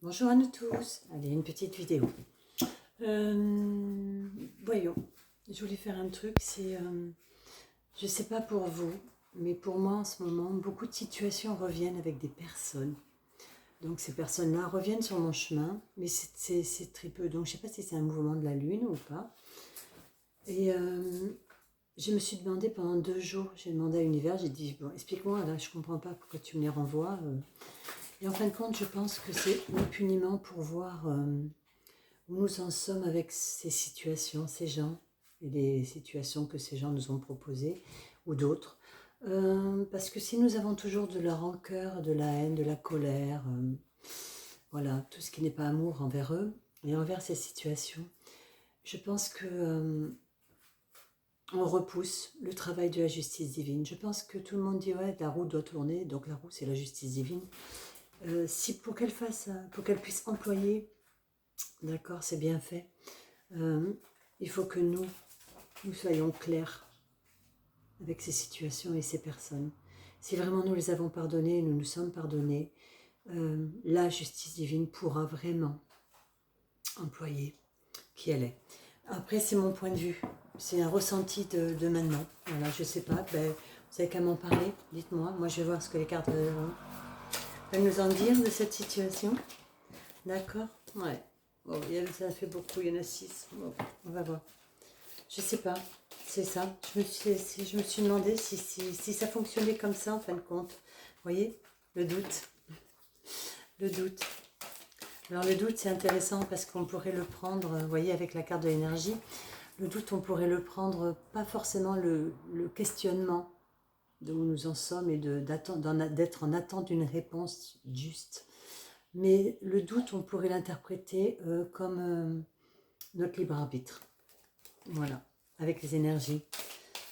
Bonjour à nous tous. Allez, une petite vidéo. Voyons, je voulais faire un truc, je ne sais pas pour vous, mais pour moi en ce moment, beaucoup de situations reviennent avec des personnes. Donc ces personnes-là reviennent sur mon chemin, mais c'est très peu. Donc je ne sais pas si c'est un mouvement de la Lune ou pas. Et je me suis demandé pendant 2 jours, j'ai demandé à l'univers, j'ai dit, bon, explique-moi, là je ne comprends pas pourquoi tu me les renvoies. Et en fin de compte, je pense que c'est impunément pour voir où nous en sommes avec ces situations, ces gens, et les situations que ces gens nous ont proposées, ou d'autres. Parce que si nous avons toujours de la rancœur, de la haine, de la colère, voilà, tout ce qui n'est pas amour envers eux et envers ces situations, je pense que on repousse le travail de la justice divine. Je pense que tout le monde dit ouais, la roue doit tourner, donc la roue c'est la justice divine. Si pour qu'elle fasse, pour qu'elle puisse employer, d'accord, c'est bien fait. Il faut que nous soyons clairs avec ces situations et ces personnes. Si vraiment nous les avons pardonnés, nous nous sommes pardonnés, la justice divine pourra vraiment employer qui elle est. Après, c'est mon point de vue, c'est un ressenti de maintenant. Voilà, je sais pas, ben, vous avez qu'à m'en parler, dites-moi. Moi, je vais voir ce que les cartes veulent nous en dire de cette situation. D'accord. Ouais. Bon, ça fait beaucoup, il y en a 6. Bon, on va voir. Je sais pas, c'est ça. Je me suis demandé si ça fonctionnait comme ça en fin de compte. Vous voyez, le doute. Le doute. Alors le doute c'est intéressant parce qu'on pourrait le prendre, vous voyez, avec la carte de l'énergie. Le doute, on pourrait le prendre pas forcément le questionnement d'où nous en sommes et d'être en attente d'une réponse juste. Mais le doute, on pourrait l'interpréter comme notre libre arbitre. Voilà, avec les énergies.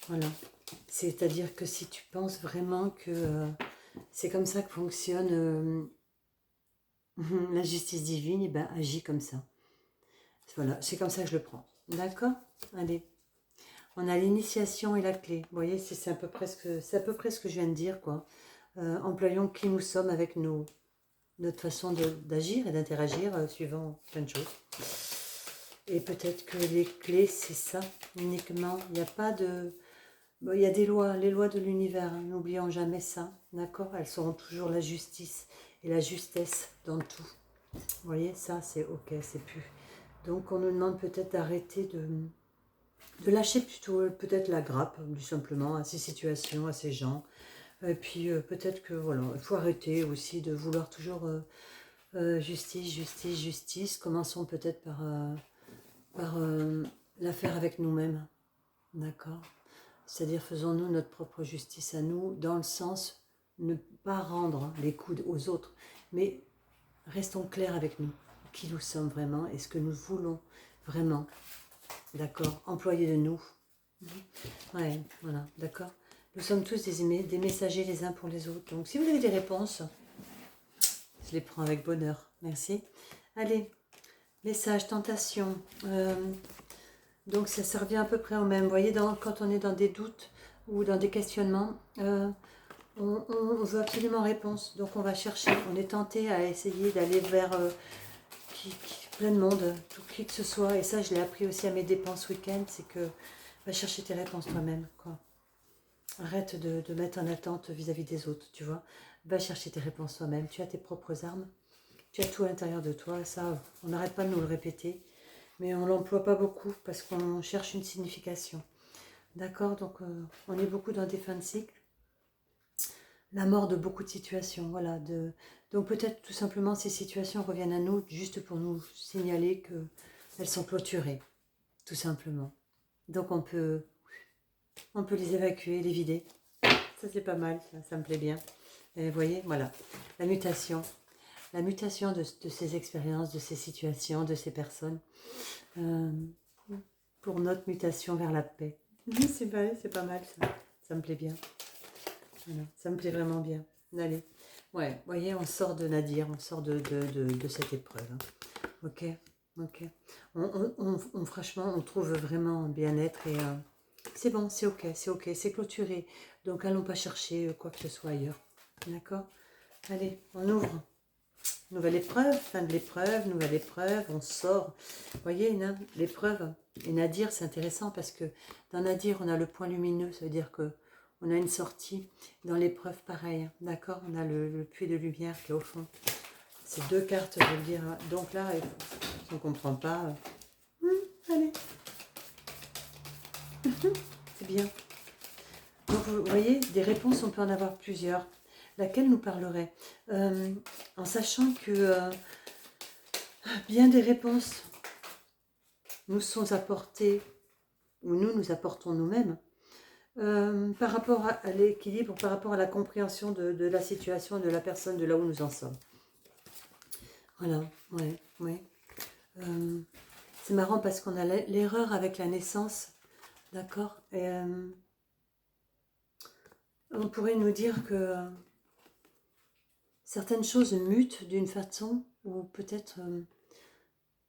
Voilà. C'est-à-dire que si tu penses vraiment que c'est comme ça que fonctionne la justice divine, et ben agis comme ça. Voilà, c'est comme ça que je le prends. D'accord? Allez. On a l'initiation et la clé. Vous voyez, c'est à peu près ce que je viens de dire, quoi. Employons qui nous sommes avec notre façon d'agir et d'interagir suivant plein de choses. Et peut-être que les clés, c'est ça uniquement. Il n'y a pas de... Bon, il y a des lois, les lois de l'univers, hein, n'oublions jamais ça, d'accord? Elles seront toujours la justice et la justesse dans tout. Vous voyez, ça c'est ok, c'est plus. Donc on nous demande peut-être d'arrêter de lâcher plutôt peut-être la grappe, tout simplement, à ces situations, à ces gens. Et puis peut-être que voilà, il faut arrêter aussi de vouloir toujours justice, justice, justice. Commençons peut-être par la faire avec nous-mêmes, d'accord? C'est-à-dire faisons-nous notre propre justice à nous, dans le sens ne pas rendre les coudes aux autres, mais restons clairs avec nous, qui nous sommes vraiment et ce que nous voulons vraiment, d'accord, employer de nous. Ouais, voilà, d'accord. Nous sommes tous des messagers les uns pour les autres. Donc si vous avez des réponses, je les prends avec bonheur. Merci. Allez, message, tentation. Donc ça revient à peu près au même. Vous voyez, quand on est dans des doutes ou dans des questionnements, on veut absolument réponse. Donc on va chercher. On est tenté à essayer d'aller vers plein de monde, tout qui que ce soit. Et ça, je l'ai appris aussi à mes dépenses ce week-end. C'est que va chercher tes réponses toi-même, quoi. Arrête de mettre en attente vis-à-vis des autres, tu vois. Va chercher tes réponses toi-même. Tu as tes propres armes. Tu as tout à l'intérieur de toi. Ça, on n'arrête pas de nous le répéter. Mais on ne l'emploie pas beaucoup parce qu'on cherche une signification. D'accord? Donc, on est beaucoup dans des fins de cycle. La mort de beaucoup de situations, voilà. Donc, peut-être tout simplement ces situations reviennent à nous juste pour nous signaler qu'elles sont clôturées, tout simplement. Donc, on peut les évacuer, les vider. Ça, c'est pas mal, ça me plaît bien. Et vous voyez, voilà, la mutation. La mutation de ces expériences, de ces situations, de ces personnes. Pour notre mutation vers la paix. C'est pas mal ça. Ça me plaît bien. Voilà, ça me plaît vraiment bien. Allez. Ouais, vous voyez, on sort de Nadir, on sort de cette épreuve. Hein. Ok, ok. Franchement, on trouve vraiment un bien-être et c'est bon, c'est ok, c'est clôturé. Donc, allons pas chercher quoi que ce soit ailleurs. D'accord? Allez, on ouvre. Nouvelle épreuve, fin de l'épreuve, nouvelle épreuve, on sort. Vous voyez, l'épreuve. Et Nadir, c'est intéressant parce que dans Nadir, on a le point lumineux, ça veut dire que on a une sortie. Dans l'épreuve, pareil, d'accord. On a le puits de lumière qui est au fond. C'est deux cartes, je veux dire. Donc là, si on ne comprend pas, allez, c'est bien. Donc vous voyez, des réponses, on peut en avoir plusieurs. Laquelle nous parlerait en sachant que bien des réponses nous sont apportées, ou nous apportons nous-mêmes, par rapport à l'équilibre, par rapport à la compréhension de la situation, de la personne, de là où nous en sommes. Voilà, ouais. C'est marrant parce qu'on a l'erreur avec la naissance, d'accord. Et on pourrait nous dire que certaines choses mutent d'une façon, ou peut-être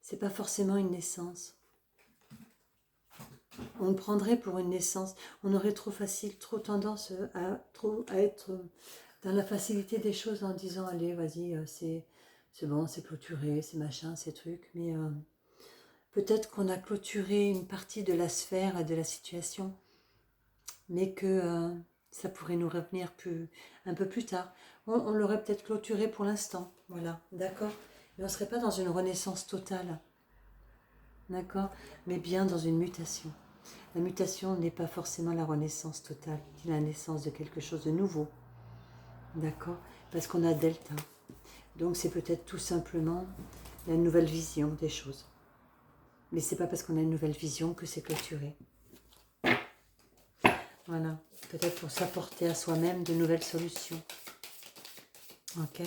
c'est pas forcément une naissance. On le prendrait pour une naissance. On aurait trop tendance à être dans la facilité des choses en disant allez, vas-y, c'est bon, c'est clôturé, c'est machin, c'est truc. Mais peut-être qu'on a clôturé une partie de la sphère, de la situation, mais que ça pourrait nous revenir un peu plus tard. On l'aurait peut-être clôturé pour l'instant, voilà, d'accord. Mais on ne serait pas dans une renaissance totale, d'accord, mais bien dans une mutation. La mutation n'est pas forcément la renaissance totale, c'est la naissance de quelque chose de nouveau. D'accord? Parce qu'on a delta. Donc c'est peut-être tout simplement la nouvelle vision des choses. Mais c'est pas parce qu'on a une nouvelle vision que c'est clôturé. Voilà. Peut-être pour s'apporter à soi-même de nouvelles solutions. Ok?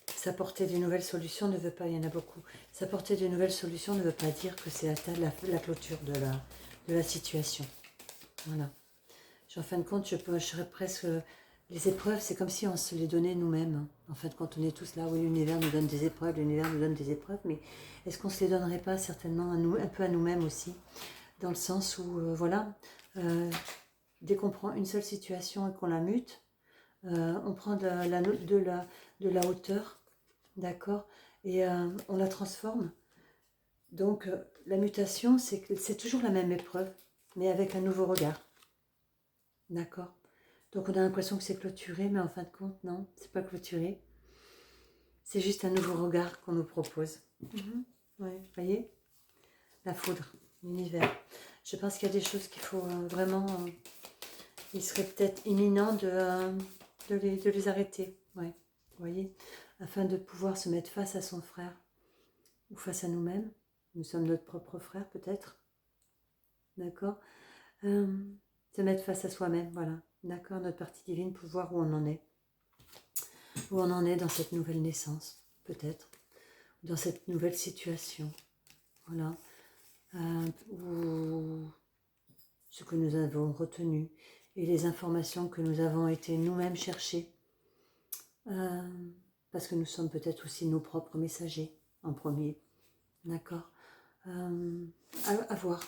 S'apporter de nouvelles solutions ne veut pas, il y en a beaucoup. S'apporter de nouvelles solutions ne veut pas dire que c'est la clôture de la situation. Voilà. En fin de compte, je serais presque... Les épreuves, c'est comme si on se les donnait nous-mêmes. En fin de compte, on est tous là, oui, l'univers nous donne des épreuves, l'univers nous donne des épreuves, mais est-ce qu'on ne se les donnerait pas certainement un peu à nous-mêmes aussi? Dans le sens où, voilà, dès qu'on prend une seule situation et qu'on la mute, on prend de la hauteur, d'accord, et on la transforme. Donc, la mutation, c'est toujours la même épreuve, mais avec un nouveau regard. D'accord. Donc on a l'impression que c'est clôturé, mais en fin de compte, non, c'est pas clôturé. C'est juste un nouveau regard qu'on nous propose. Ouais, vous voyez? La foudre, l'univers. Je pense qu'il y a des choses qu'il faut vraiment... il serait peut-être imminent de les arrêter. Ouais, vous voyez? Afin de pouvoir se mettre face à son frère ou face à nous-mêmes. Nous sommes notre propre frère peut-être. D'accord? Se mettre face à soi-même, voilà. D'accord, notre partie divine pour voir où on en est. Où on en est dans cette nouvelle naissance, peut-être. Dans cette nouvelle situation. Voilà. Ou ce que nous avons retenu. Et les informations que nous avons été nous-mêmes chercher. Parce que nous sommes peut-être aussi nos propres messagers, en premier. D'accord. À voir.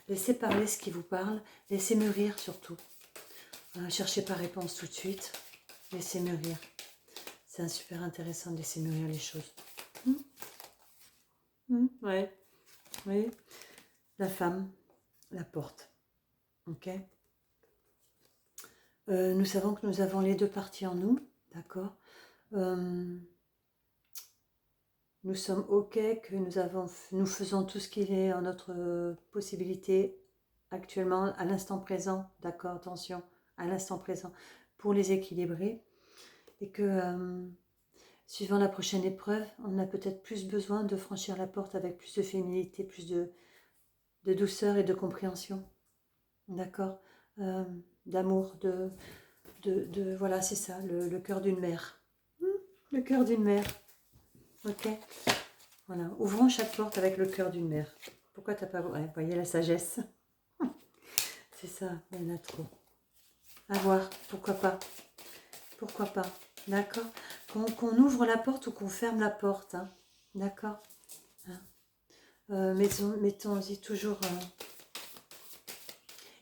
Laissez parler ce qui vous parle. Laissez mûrir surtout. Cherchez pas réponse tout de suite. Laissez mûrir. C'est super intéressant de laisser mûrir les choses. Ouais. Oui. La femme, la porte. Ok. Nous savons que nous avons les deux parties en nous. D'accord. Nous sommes ok que nous faisons tout ce qui est en notre possibilité actuellement, à l'instant présent. D'accord, attention, à l'instant présent, pour les équilibrer. Et que, suivant la prochaine épreuve, on a peut-être plus besoin de franchir la porte avec plus de féminité, plus de douceur et de compréhension. D'accord, d'amour, voilà, c'est ça, le cœur d'une mère. Le cœur d'une mère. Ok. Voilà. Ouvrons chaque porte avec le cœur d'une mère. Pourquoi t'as pas... Ouais, voyez la sagesse. C'est ça, il y en a trop. À voir, pourquoi pas. Pourquoi pas. D'accord. Qu'on ouvre la porte ou qu'on ferme la porte. Hein. D'accord. Hein. Mettons-y toujours...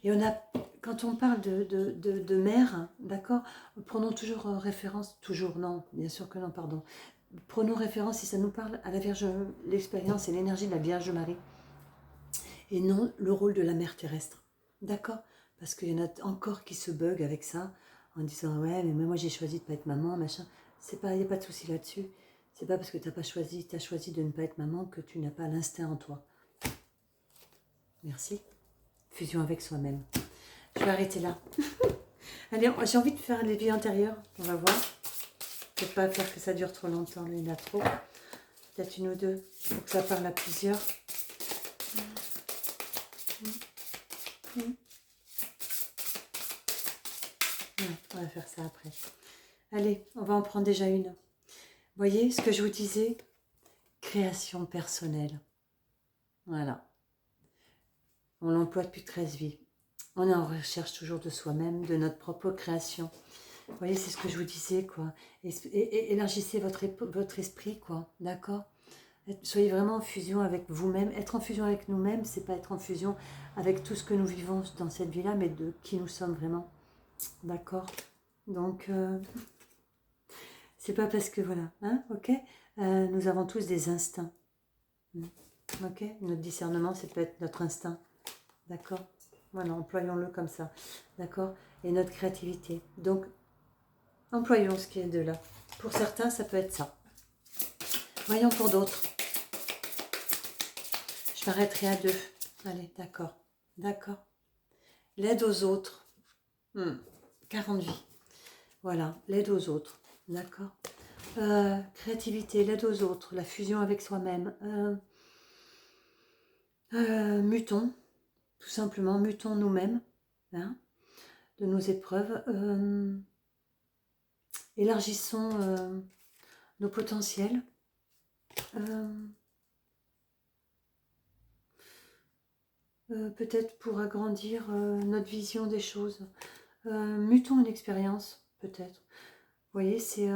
Et on a... Quand on parle de mère, d'accord, prenons toujours référence... Toujours, non, bien sûr que non, pardon. prenons référence, si ça nous parle, à la Vierge, l'expérience et l'énergie de la Vierge Marie, et non le rôle de la mère terrestre. D'accord? Parce qu'il y en a encore qui se bug avec ça, en disant ouais, mais moi j'ai choisi de ne pas être maman, machin. C'est pas, il n'y a pas de souci là-dessus. C'est pas parce que tu as choisi de ne pas être maman que tu n'as pas l'instinct en toi. Merci. Fusion avec soi-même. Je vais arrêter là. Allez, j'ai envie de faire les vies antérieures. On va voir. Peut-être pas faire que ça dure trop longtemps, il y en a trop. Peut-être une ou deux, pour que ça parle à plusieurs. Ouais, on va faire ça après. Allez, on va en prendre déjà une. Voyez ce que je vous disais? Création personnelle. Voilà. On l'emploie depuis 13 vies. On est en recherche toujours de soi-même, de notre propre création. Vous voyez, c'est ce que je vous disais, quoi. Et élargissez votre esprit, quoi. D'accord? Soyez vraiment en fusion avec vous-même. Être en fusion avec nous-mêmes, c'est pas être en fusion avec tout ce que nous vivons dans cette vie-là, mais de qui nous sommes vraiment. D'accord? Donc, c'est pas parce que, voilà, hein, ok? Nous avons tous des instincts. Ok? Notre discernement, ça peut être notre instinct. D'accord? Voilà, employons-le comme ça. D'accord? Et notre créativité. Donc, employons ce qui est de là. Pour certains, ça peut être ça. Voyons pour d'autres. Je m'arrêterai à 2. Allez, d'accord. D'accord. L'aide aux autres. 40 vies. Voilà, l'aide aux autres. D'accord. Créativité, l'aide aux autres, la fusion avec soi-même. Mutons, tout simplement, mutons nous-mêmes, hein, de nos épreuves. Élargissons nos potentiels. Peut-être pour agrandir notre vision des choses. Mutons une expérience, peut-être. Vous voyez, c'est...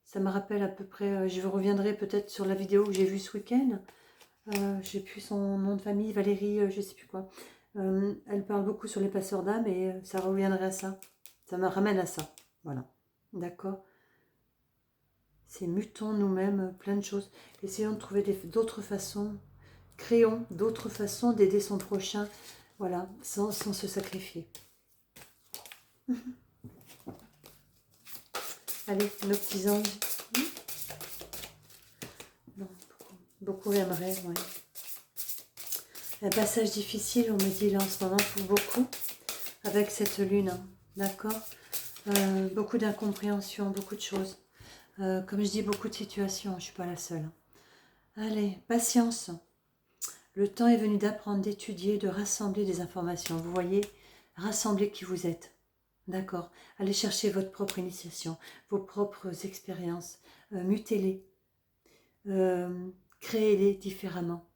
ça me rappelle à peu près... je reviendrai peut-être sur la vidéo que j'ai vue ce week-end. Je n'ai plus son nom de famille, Valérie, je ne sais plus quoi. Elle parle beaucoup sur les passeurs d'âme et ça reviendrait à ça. Ça me ramène à ça. Voilà. D'accord? C'est mutons nous-mêmes, plein de choses. Essayons de trouver d'autres façons. Créons d'autres façons d'aider son prochain. Voilà, sans se sacrifier. Allez, nos petits anges. Non, beaucoup aimeraient, oui. Un passage difficile, on me dit là en ce moment, pour beaucoup, avec cette lune. Hein. D'accord? Beaucoup d'incompréhension, beaucoup de choses. Comme je dis, beaucoup de situations, je ne suis pas la seule. Allez, patience. Le temps est venu d'apprendre, d'étudier, de rassembler des informations. Vous voyez, rassemblez qui vous êtes. D'accord? Allez chercher votre propre initiation, vos propres expériences. Mutez-les. Créez-les différemment.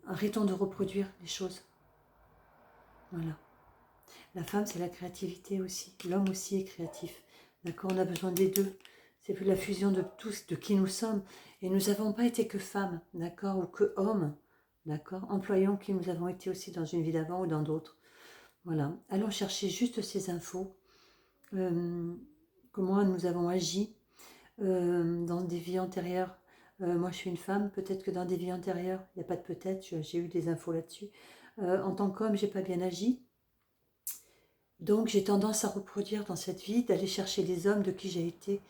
Arrêtons de reproduire les choses. Voilà. La femme, c'est la créativité aussi. L'homme aussi est créatif. D'accord? On a besoin des deux. C'est la fusion de tous, de qui nous sommes. Et nous n'avons pas été que femmes, d'accord? Ou que hommes, d'accord? Employons qui nous avons été aussi dans une vie d'avant ou dans d'autres. Voilà. Allons chercher juste ces infos. Comment nous avons agi dans des vies antérieures. Moi, je suis une femme. Peut-être que dans des vies antérieures, il n'y a pas de peut-être. J'ai eu des infos là-dessus. En tant qu'homme, j'ai pas bien agi. Donc j'ai tendance à reproduire dans cette vie, d'aller chercher des hommes de qui j'ai été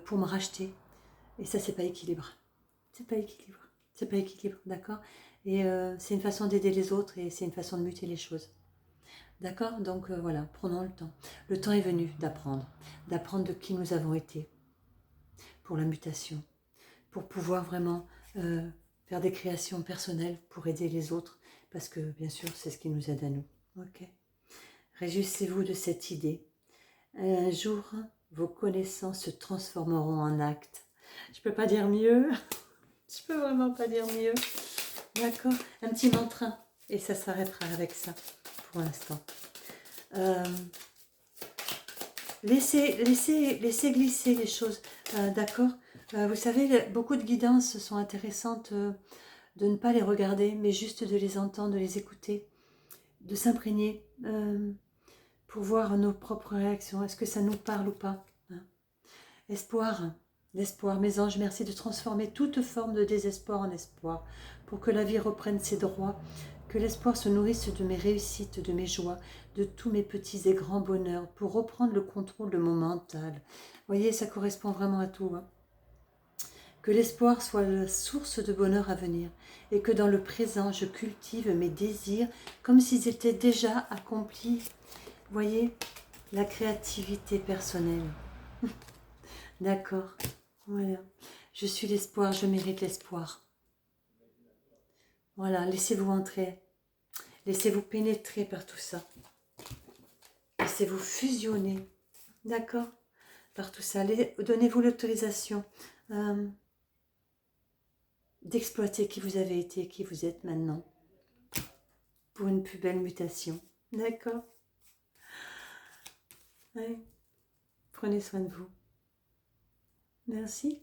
pour me racheter. Et ça, c'est pas équilibre. C'est pas équilibre. C'est pas équilibre, d'accord? Et c'est une façon d'aider les autres et c'est une façon de muter les choses. D'accord? Donc voilà, prenons le temps. Le temps est venu d'apprendre de qui nous avons été pour la mutation, pour pouvoir vraiment faire des créations personnelles pour aider les autres, parce que bien sûr, c'est ce qui nous aide à nous. Ok? Réjouissez-vous de cette idée. Un jour, vos connaissances se transformeront en actes. Je ne peux pas dire mieux. Je peux vraiment pas dire mieux. D'accord? Un petit mantra. Et ça s'arrêtera avec ça pour l'instant. Laissez glisser les choses. D'accord? Vous savez, beaucoup de guidances sont intéressantes de ne pas les regarder, mais juste de les entendre, de les écouter, de s'imprégner. Pour voir nos propres réactions. Est-ce que ça nous parle ou pas, hein? Espoir, l'espoir. Mes anges, merci de transformer toute forme de désespoir en espoir, pour que la vie reprenne ses droits, que l'espoir se nourrisse de mes réussites, de mes joies, de tous mes petits et grands bonheurs, pour reprendre le contrôle de mon mental. Vous voyez, ça correspond vraiment à tout. Hein. Que l'espoir soit la source de bonheur à venir, et que dans le présent, je cultive mes désirs comme s'ils étaient déjà accomplis. Vous voyez, la créativité personnelle. D'accord, voilà. Je suis l'espoir, je mérite l'espoir. Voilà, laissez-vous entrer. Laissez-vous pénétrer par tout ça. Laissez-vous fusionner. D'accord? Par tout ça. Donnez-vous l'autorisation d'exploiter qui vous avez été, qui vous êtes maintenant. Pour une plus belle mutation. D'accord? Ouais. Prenez soin de vous. Merci.